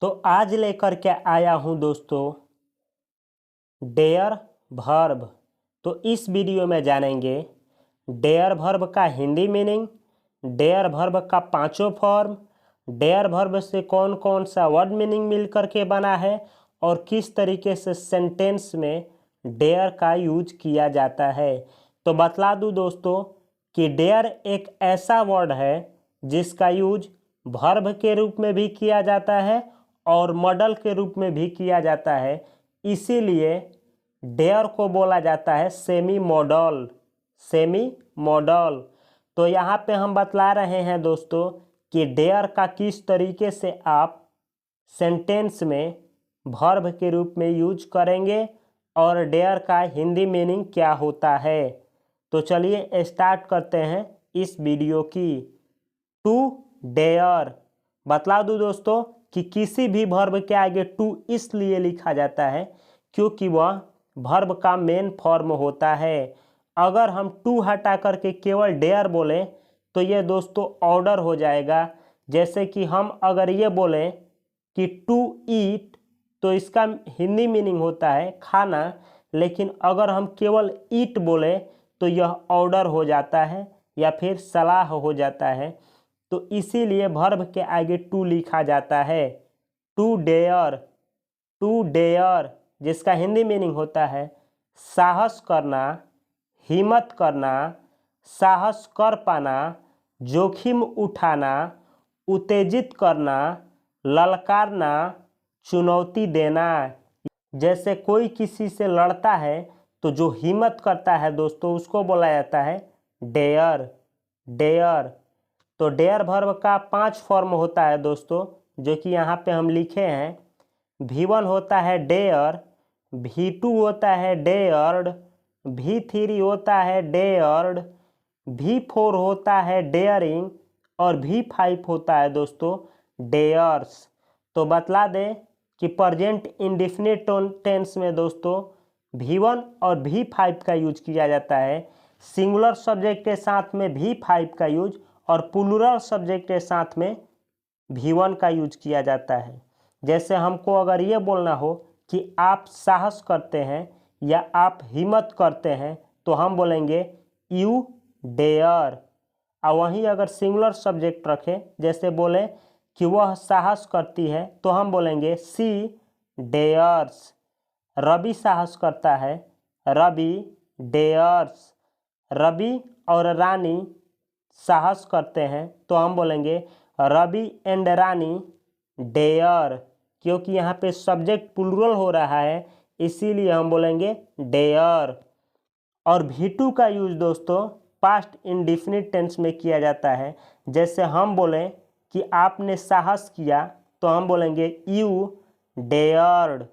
तो आज लेकर के आया हूँ दोस्तों डेयर वर्ब। तो इस वीडियो में जानेंगे डेयर वर्ब का हिंदी मीनिंग, डेयर वर्ब का पांचों फॉर्म, डेयर वर्ब से कौन कौन सा वर्ड मीनिंग मिल करके बना है और किस तरीके से सेंटेंस में डेयर का यूज किया जाता है। तो बतला दूँ दोस्तों कि डेयर एक ऐसा वर्ड है जिसका यूज वर्ब के रूप में भी किया जाता है और मॉडल के रूप में भी किया जाता है। इसीलिए डेयर को बोला जाता है सेमी मॉडल। Semi model. तो यहाँ पे हम बतला रहे हैं दोस्तों कि डेयर का किस तरीके से आप सेंटेंस में वर्ब के रूप में यूज करेंगे और डेयर का हिंदी मीनिंग क्या होता है। तो चलिए स्टार्ट करते हैं इस वीडियो की। टू डेयर बतला दूँ दोस्तों कि किसी भी वर्ब के आगे टू इसलिए लिखा जाता है क्योंकि वह वर्ब का मेन फॉर्म होता है। अगर हम टू हटा करके केवल डेयर बोलें तो ये दोस्तों ऑर्डर हो जाएगा। जैसे कि हम अगर ये बोलें कि टू ईट तो इसका हिंदी मीनिंग होता है खाना, लेकिन अगर हम केवल ईट बोले तो यह ऑर्डर हो जाता है या फिर सलाह हो जाता है। तो इसीलिए वर्ब के आगे टू लिखा जाता है। टू डेयर, टू डेयर जिसका हिंदी मीनिंग होता है साहस करना, हिम्मत करना, साहस कर पाना, जोखिम उठाना, उत्तेजित करना, ललकारना, चुनौती देना। जैसे कोई किसी से लड़ता है तो जो हिम्मत करता है दोस्तों उसको बोला जाता है डेयर। डेयर। तो डेयर वर्ब का 5 फॉर्म होता है दोस्तों, जो कि यहाँ पे हम लिखे हैं। V1 होता है डेयर, V2 होता है डेयर्ड, V3 होता है डेयर्ड, V4 होता है डेयरिंग और V5 होता है दोस्तों डेयर्स। तो बतला दें कि प्रेजेंट इंडेफिनिट टेंस में दोस्तों V1 और V5 का यूज किया जाता है। सिंगुलर सब्जेक्ट के साथ में V5 का यूज और प्लूरल सब्जेक्ट के साथ में V1 का यूज किया जाता है। जैसे हमको अगर ये बोलना हो कि आप साहस करते हैं या आप हिम्मत करते हैं तो हम बोलेंगे यू डेयर। और वहीं अगर सिंगुलर सब्जेक्ट रखें, जैसे बोले कि वह साहस करती है तो हम बोलेंगे सी डेयर्स। रवि साहस करता है, रवि डेयर्स। रवि और रानी साहस करते हैं तो हम बोलेंगे रवि एंड रानी डेयर। क्योंकि यहाँ पे सब्जेक्ट प्लूरल हो रहा है इसीलिए हम बोलेंगे डेयर। और V2 का यूज दोस्तों पास्ट इंडेफिनिट टेंस में किया जाता है। जैसे हम बोलें कि आपने साहस किया तो हम बोलेंगे यू डेयर्ड।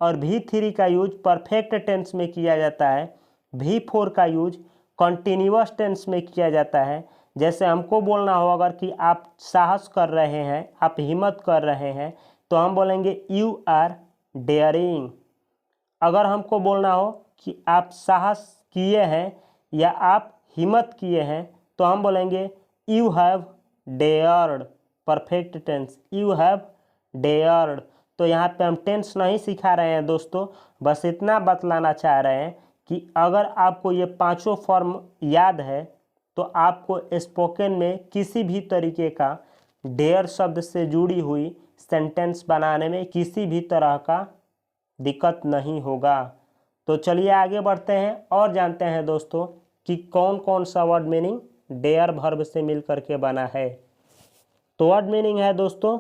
और V3 का यूज परफेक्ट टेंस में किया जाता है। V4 का यूज कंटिन्यूअस टेंस में किया जाता है। जैसे हमको बोलना हो अगर कि आप साहस कर रहे हैं, आप हिम्मत कर रहे हैं तो हम बोलेंगे यू आर डेयरिंग। अगर हमको बोलना हो कि आप साहस किए हैं या आप हिम्मत किए हैं तो हम बोलेंगे you have dared. Perfect tense you have dared. तो यहाँ पे हम टेंस नहीं सिखा रहे हैं दोस्तों, बस इतना बतलाना चाह रहे हैं कि अगर आपको ये पांचों फॉर्म याद है तो आपको स्पोकन में किसी भी तरीके का डेयर शब्द से जुड़ी हुई सेंटेंस बनाने में किसी भी तरह का दिक्कत नहीं होगा। तो चलिए आगे बढ़ते हैं और जानते हैं दोस्तों कि कौन कौन सा वर्ड मीनिंग डेयर वर्ब से मिल करके बना है। तो वर्ड मीनिंग है दोस्तों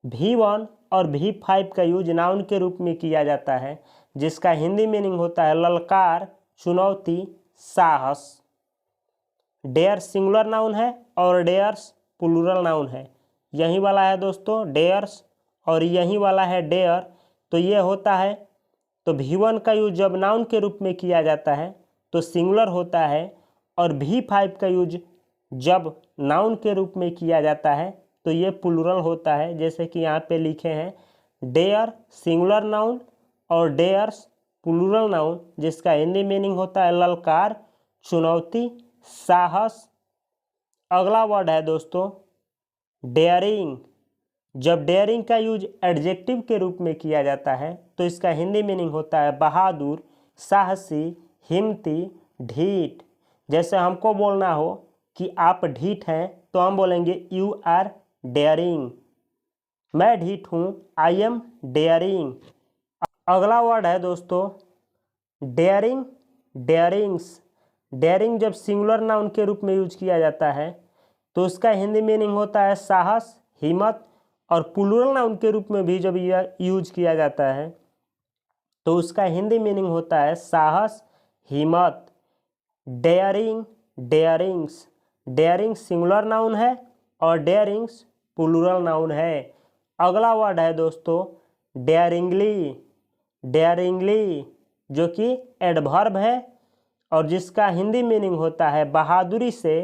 V1 और V5 का यूज नाउन के रूप में किया जाता है, जिसका हिंदी मीनिंग होता है ललकार, चुनौती, साहस। डेयर सिंगुलर नाउन है और डेयर्स प्लूरल नाउन है। यही वाला है दोस्तों डेयर्स और यही वाला है डेयर। तो ये होता है तो V1 का यूज जब नाउन के रूप में किया जाता है तो सिंगुलर होता है और V5 का यूज जब नाउन के रूप में किया जाता है तो ये प्लूरल होता है। जैसे कि यहाँ पे लिखे हैं डेयर सिंगुलर नाउन और डेयर्स प्लूरल नाउन, जिसका हिंदी मीनिंग होता है ललकार, चुनौती, साहस। अगला वर्ड है दोस्तों डेयरिंग। जब डेयरिंग का यूज एडजेक्टिव के रूप में किया जाता है तो इसका हिंदी मीनिंग होता है बहादुर, साहसी, हिम्मती, ढीठ। जैसे हमको बोलना हो कि आप ढीठ हैं तो हम बोलेंगे यू आर डेयरिंग। मैं ढीठ हूँ, आई एम डेयरिंग। अगला वर्ड है दोस्तों डेयरिंग, डेयरिंग्स। डेयरिंग जब सिंगुलर नाउन के रूप में यूज किया जाता है तो उसका हिंदी मीनिंग होता है साहस, हिम्मत। और प्लूरल नाउन के रूप में भी जब यह यूज किया जाता है तो उसका हिंदी मीनिंग होता है साहस, हिम्मत। डेयरिंग, डेयरिंग्स। डेयरिंग सिंगुलर नाउन है और डेयरिंग्स प्लूरल नाउन है। अगला वर्ड है दोस्तों डेयरिंगली, डेयरिंगली जो कि एडवर्ब है और जिसका हिंदी मीनिंग होता है बहादुरी से,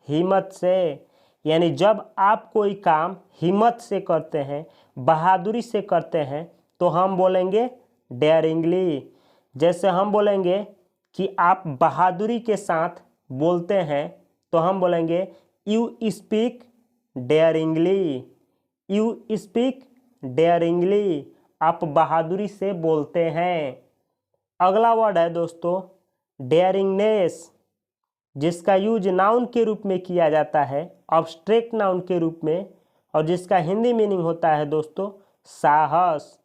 हिम्मत से। यानी जब आप कोई काम हिम्मत से करते हैं, बहादुरी से करते हैं तो हम बोलेंगे डेयरिंगली। जैसे हम बोलेंगे कि आप बहादुरी के साथ बोलते हैं तो हम बोलेंगे यू स्पीक डेयरिंगली, यू स्पीक डेयरिंगली। आप बहादुरी से बोलते हैं। अगला वर्ड है दोस्तों डेयरिंगनेस, जिसका यूज नाउन के रूप में किया जाता है, अब्स्ट्रैक्ट नाउन के रूप में, और जिसका हिंदी मीनिंग होता है दोस्तों साहस।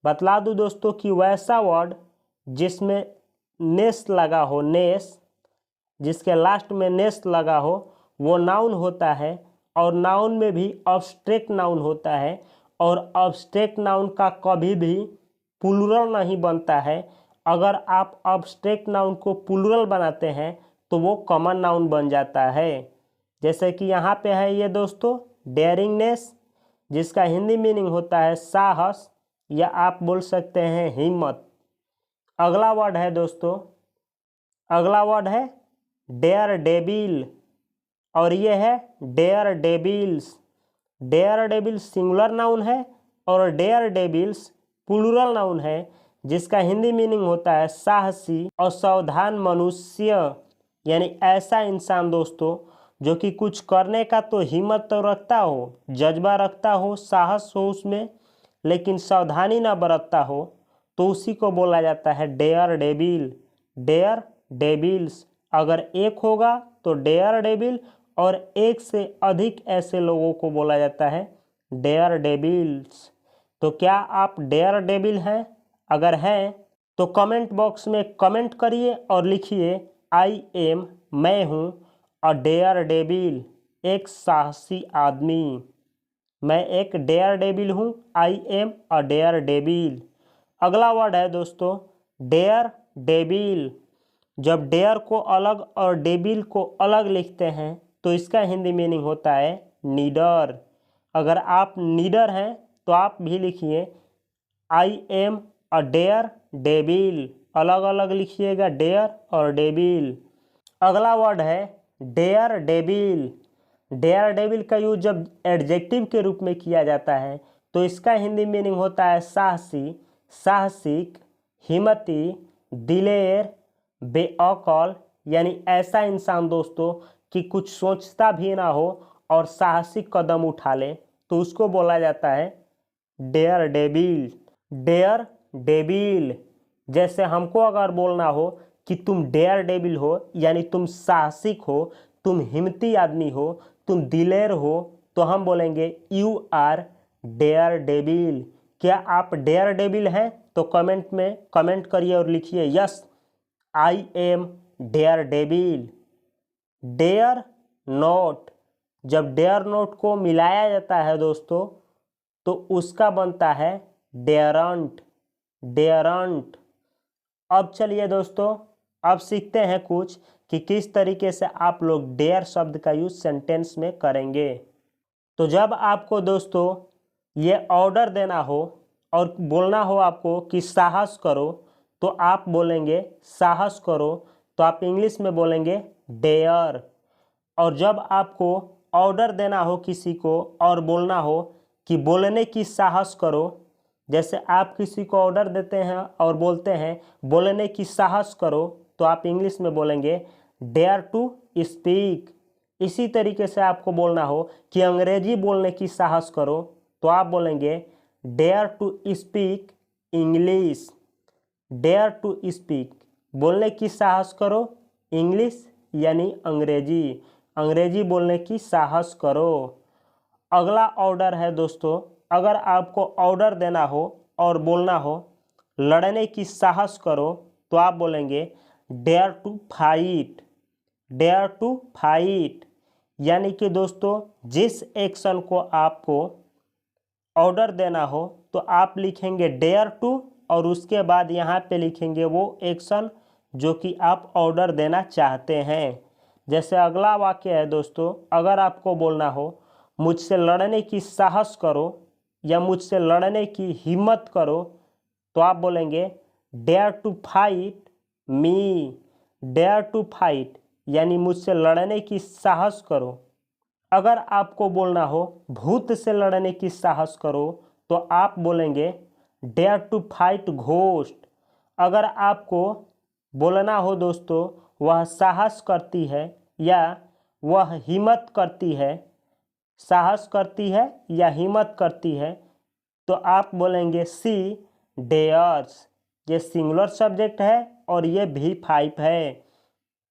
बतला दूं दोस्तों कि वैसा वर्ड जिसमें नेस लगा हो, नेस, जिसके लास्ट में नेस लगा हो वो नाउन होता है। और नाउन में भी अब्स्ट्रैक्ट नाउन होता है और अब्स्ट्रैक्ट नाउन का कभी भी प्लूरल नहीं बनता है। अगर आप अब्स्ट्रैक्ट नाउन को प्लूरल बनाते हैं तो वो कॉमन नाउन बन जाता है। जैसे कि यहाँ पे है ये दोस्तों डेयरिंगनेस, जिसका हिंदी मीनिंग होता है साहस या आप बोल सकते हैं हिम्मत। अगला वर्ड है दोस्तों, अगला वर्ड है डेयर डेबिल और ये है dare devils. Dare devil singular noun है और डेयर डेबिल्स प्लूरल नाउन है, जिसका हिंदी मीनिंग होता है साहसी और सावधान मनुष्य। यानी ऐसा इंसान दोस्तों जो कि कुछ करने का तो हिम्मत तो रखता हो, जज्बा रखता हो, साहस हो उसमें, लेकिन सावधानी ना बरतता हो तो उसी को बोला जाता है डेयर डेबिल, डेयर डेबिल्स। अगर एक होगा तो डेयर डेबिल और एक से अधिक ऐसे लोगों को बोला जाता है डेयर डेबिल्स। तो क्या आप डेयर डेबिल हैं? अगर हैं तो कमेंट बॉक्स में कमेंट करिए और लिखिए आई एम, मैं हूँ अ डेयर डेबिल, एक साहसी आदमी। मैं एक डेयर डेबिल हूँ, I am a dare devil. अगला वर्ड है दोस्तों डेयर डेबिल। जब डेयर को अलग और डेबिल को अलग लिखते हैं तो इसका हिंदी मीनिंग होता है नीडर। अगर आप नीडर हैं तो आप भी लिखिए I am a dare devil, अलग अलग लिखिएगा डेयर और डेबिल। अगला वर्ड है डेयर डेबिल। डेयर डेबिल का यूज जब एडजेक्टिव के रूप में किया जाता है तो इसका हिंदी मीनिंग होता है साहसी, साहसिक, हिम्मती, दिलेर, बेअक्ल। यानी ऐसा इंसान दोस्तों कि कुछ सोचता भी ना हो और साहसिक कदम उठा ले तो उसको बोला जाता है डेयर डेबिल, डेयर डेबिल। जैसे हमको अगर बोलना हो कि तुम डेयर डेबिल हो, यानी तुम साहसिक हो, तुम हिम्मती आदमी हो, तुम दिलेर हो, तो हम बोलेंगे यू आर डेयर डेबिल। क्या आप डेयर डेबिल हैं? तो कमेंट में कमेंट करिए और लिखिए yes I am dare devil. Dare not, जब डेयर नोट को मिलाया जाता है दोस्तों तो उसका बनता है डेयरंट, डेयरंट। अब चलिए दोस्तों अब सीखते हैं कुछ कि किस तरीके से आप लोग डेयर शब्द का यूज सेंटेंस में करेंगे। तो जब आपको दोस्तों ये ऑर्डर देना हो और बोलना हो आपको कि साहस करो तो आप बोलेंगे साहस करो, तो आप इंग्लिश में बोलेंगे डेयर। और जब आपको ऑर्डर देना हो किसी को और बोलना हो कि बोलने की साहस करो, जैसे आप किसी को ऑर्डर देते हैं और बोलते हैं बोलने की साहस करो, तो आप इंग्लिश में बोलेंगे डेयर टू स्पीक। इसी तरीके से आपको बोलना हो कि अंग्रेजी बोलने की साहस करो तो आप बोलेंगे dare to speak English. Dare to speak बोलने की साहस करो इंग्लिश यानी अंग्रेजी, अंग्रेजी बोलने की साहस करो। अगला ऑर्डर है दोस्तों, अगर आपको ऑर्डर देना हो और बोलना हो लड़ने की साहस करो तो आप बोलेंगे dare to fight. Dare to fight यानी कि दोस्तों जिस एक्शन को आपको ऑर्डर देना हो तो आप लिखेंगे डेयर टू और उसके बाद यहाँ पे लिखेंगे वो एक्शन जो कि आप ऑर्डर देना चाहते हैं। जैसे अगला वाक्य है दोस्तों, अगर आपको बोलना हो मुझसे लड़ने की साहस करो या मुझसे लड़ने की हिम्मत करो तो आप बोलेंगे dare to fight me. Dare to fight यानी मुझसे लड़ने की साहस करो। अगर आपको बोलना हो भूत से लड़ने की साहस करो तो आप बोलेंगे डेयर टू फाइट घोस्ट। अगर आपको बोलना हो दोस्तों वह साहस करती है या वह हिम्मत करती है, साहस करती है या हिम्मत करती है तो आप बोलेंगे सी डेयर्स। ये सिंगुलर सब्जेक्ट है और ये V5 है।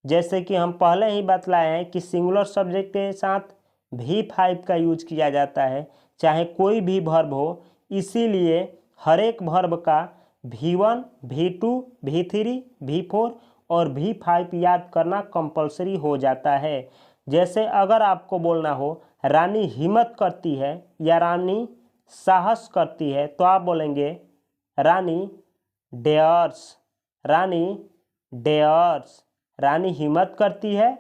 जैसे कि हम पहले ही बतलाए हैं कि सिंगुलर सब्जेक्ट के साथ V5 का यूज किया जाता है चाहे कोई भी वर्ब हो, इसीलिए हर एक वर्ब का V1, V2, V3, V4 और V5 याद करना कंपलसरी हो जाता है। जैसे अगर आपको बोलना हो रानी हिम्मत करती है या रानी साहस करती है तो आप बोलेंगे रानी डेयर्स। रानी डेयर्स, रानी हिम्मत करती है,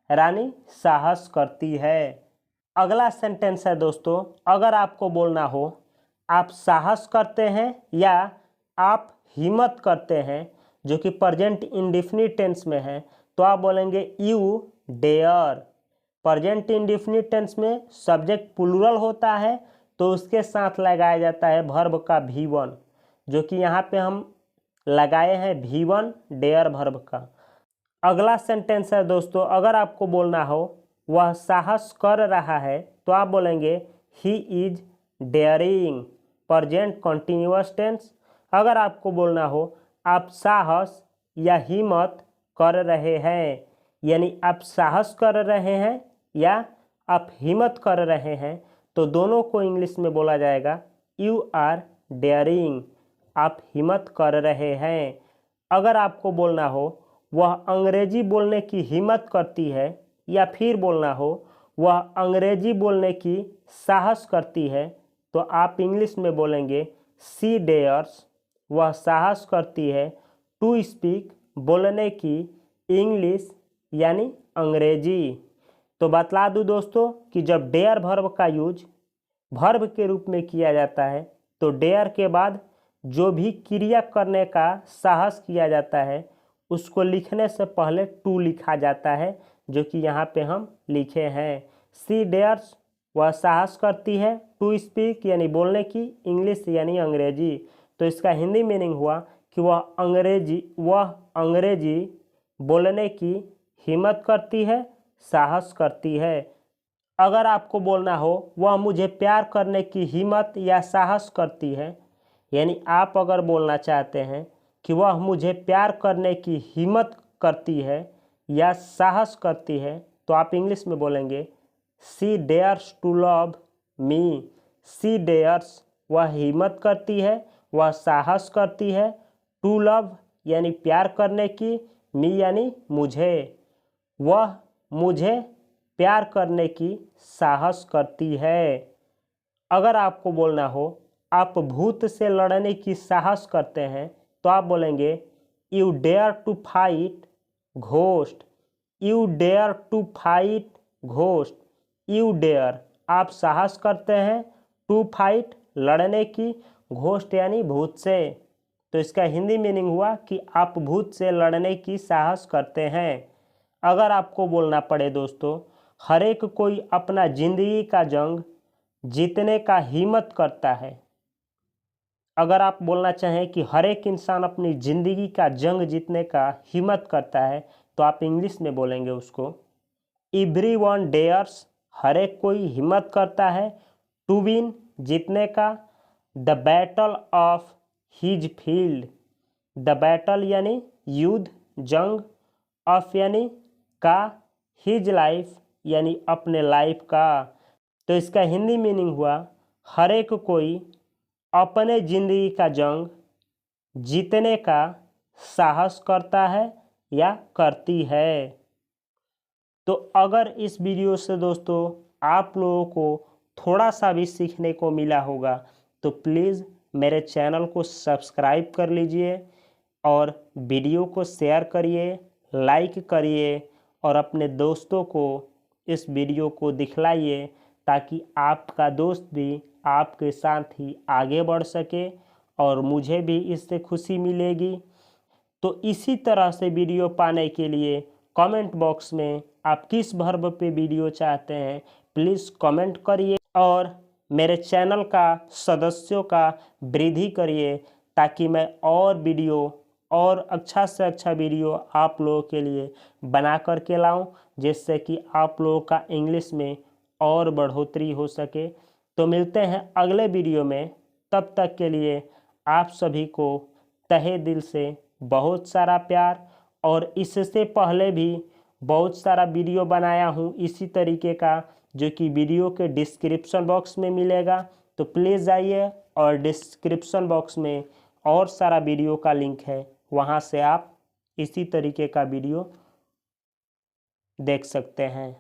रानी साहस करती है। अगला सेंटेंस है दोस्तों, अगर आपको बोलना हो आप साहस करते हैं या आप हिम्मत करते हैं जो कि प्रेजेंट इंडेफिनिट टेंस में है तो आप बोलेंगे you dare. Present indefinite tense में सब्जेक्ट प्लूरल होता है तो उसके साथ लगाया जाता है वर्ब का V1 जो कि यहाँ पे हम लगाए हैं V1 डेयर वर्ब का। अगला सेंटेंस है दोस्तों, अगर आपको बोलना हो वह साहस कर रहा है तो आप बोलेंगे he is daring. Present continuous tense. अगर आपको बोलना हो आप साहस या हिम्मत कर रहे हैं यानी आप साहस कर रहे हैं या आप हिम्मत कर रहे हैं तो दोनों को इंग्लिश में बोला जाएगा यू आर डेयरिंग। आप हिम्मत कर रहे हैं। अगर आपको बोलना हो वह अंग्रेजी बोलने की हिम्मत करती है या फिर बोलना हो वह अंग्रेजी बोलने की साहस करती है तो आप इंग्लिश में बोलेंगे सी डेयर्स। वह साहस करती है टू स्पीक बोलने की इंग्लिश यानी अंग्रेजी। तो बतला दूँ दोस्तों कि जब डेयर वर्ब का यूज वर्ब के रूप में किया जाता है तो डेयर के बाद जो भी क्रिया करने का साहस किया जाता है उसको लिखने से पहले टू लिखा जाता है जो कि यहाँ पे हम लिखे हैं। सी डेयर्स वह साहस करती है, टू स्पीक यानी बोलने की, इंग्लिश यानी अंग्रेजी। तो इसका हिंदी मीनिंग हुआ कि वह अंग्रेजी बोलने की हिम्मत करती है, साहस करती है। अगर आपको बोलना हो वह मुझे प्यार करने की हिम्मत या साहस करती है यानी आप अगर बोलना चाहते हैं कि वह मुझे प्यार करने की हिम्मत करती है या साहस करती है तो आप इंग्लिश में बोलेंगे she dares to love me. She dares वह हिम्मत करती है, वह साहस करती है, टू लव यानी प्यार करने की, मी यानी मुझे, वह मुझे प्यार करने की साहस करती है। अगर आपको बोलना हो आप भूत से लड़ने की साहस करते हैं तो आप बोलेंगे you dare to fight ghost. You dare to fight ghost. You dare आप साहस करते हैं, टू फाइट लड़ने की, घोस्ट यानी भूत से। तो इसका हिंदी मीनिंग हुआ कि आप भूत से लड़ने की साहस करते हैं। अगर आपको बोलना पड़े दोस्तों हर एक कोई अपना जिंदगी का जंग जीतने का हिम्मत करता है। अगर आप बोलना चाहें कि हर एक इंसान अपनी ज़िंदगी का जंग जीतने का हिम्मत करता है तो आप इंग्लिश में बोलेंगे उसको एवरीवन डेयर्स। हर एक कोई हिम्मत करता है टू विन जीतने का। The battle of his field, the battle यानी युद्ध, जंग, ऑफ यानी का, हिज लाइफ यानी अपने लाइफ का। तो इसका हिंदी मीनिंग हुआ हर एक कोई अपने ज़िंदगी का जंग जीतने का साहस करता है या करती है। तो अगर इस वीडियो से दोस्तों आप लोगों को थोड़ा सा भी सीखने को मिला होगा तो प्लीज़ मेरे चैनल को सब्सक्राइब कर लीजिए और वीडियो को शेयर करिए, लाइक करिए और अपने दोस्तों को इस वीडियो को दिखलाइए ताकि आपका दोस्त भी आपके साथ ही आगे बढ़ सके और मुझे भी इससे खुशी मिलेगी। तो इसी तरह से वीडियो पाने के लिए कमेंट बॉक्स में आप किस वर्ब पे वीडियो चाहते हैं प्लीज़ कमेंट करिए और मेरे चैनल का सदस्यों का वृद्धि करिए ताकि मैं और वीडियो और अच्छा से अच्छा वीडियो आप लोगों के लिए बना कर के लाऊं जिससे कि आप लोगों का इंग्लिश में और बढ़ोतरी हो सके। तो मिलते हैं अगले वीडियो में, तब तक के लिए आप सभी को तहे दिल से बहुत सारा प्यार। और इससे पहले भी बहुत सारा वीडियो बनाया हूँ इसी तरीके का जो कि वीडियो के डिस्क्रिप्शन बॉक्स में मिलेगा। तो प्लीज़ जाइए और डिस्क्रिप्शन बॉक्स में और सारा वीडियो का लिंक है, वहाँ से आप इसी तरीके का वीडियो देख सकते हैं।